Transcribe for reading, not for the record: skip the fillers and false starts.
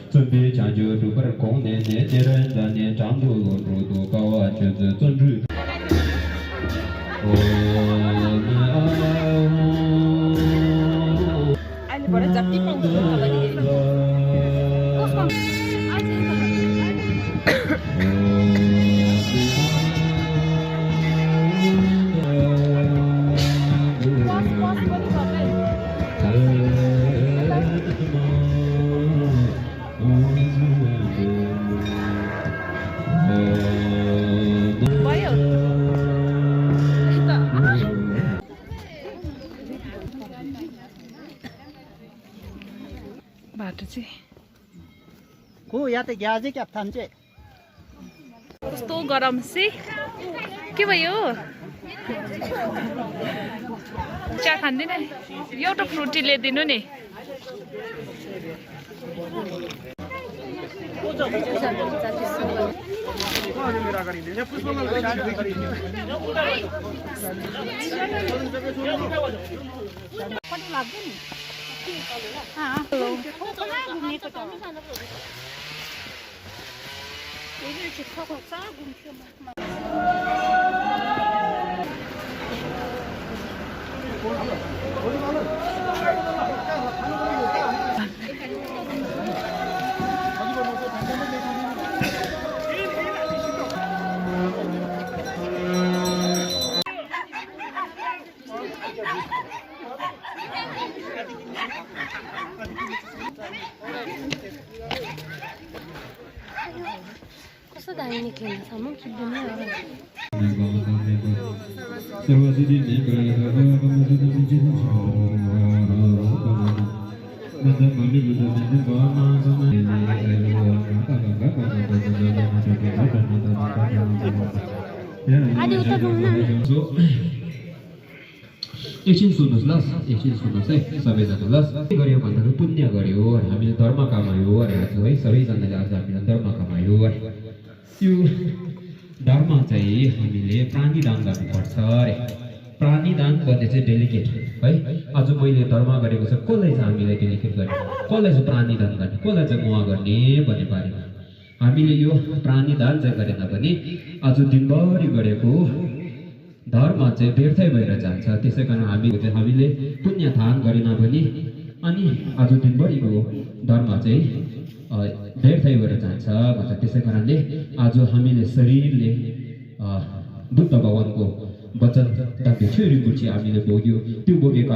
准备抢救主本空年年年人的年长度落入度高啊，确实尊重。अहिले भरे जति पाउँछ बाटो चाहिँ को या त ग्याजै क्या थान्छ कस्तो गरम चाहिँ के भयो चिया खाँदैन एउटा फ्रुटी ल्याइदिनु नि कस्तो दामी निक्लिनसम्म किन्नु एकछिन सुन्नुहोस् ल एकछिन सुन्नुहोस् है सबैजना ल गऱ्यो भन्दा पुण्य गर्यो हामीले धर्म कमायो भनेर है सबैजनाले आज हामीले धर्म कमायो त्यो धर्म चाहिँ हामीले प्राणीदान गर्नुपर्छ अरे प्राणीदान गर्ने चाहिँ डेलिकेट है आज मैले धर्म गरेको छ कसलाई चाहिँ हामीलाई डेलिकेट गर्ने कसलाई चाहिँ प्राणीदान गर्ने कसलाई चाहिँ मुवा गर्ने भन्ने बारेमा हामीले यो प्राणीदान चाहिँ गरेन भने आज दिनभरि गरेको धर्म चाहिँ व्यर्थै भएर जान्छ त्यसै कारण हामीले पुण्य दान गरेन भने अनि आज दिनभरिको धर्म चाहिँ व्यर्थै भएर जान्छ भन्छ त्यसै कारणले आज हामीले शरीरले बुद्ध भगवानको वचन हामीले भोग्यो त्यो भोगेको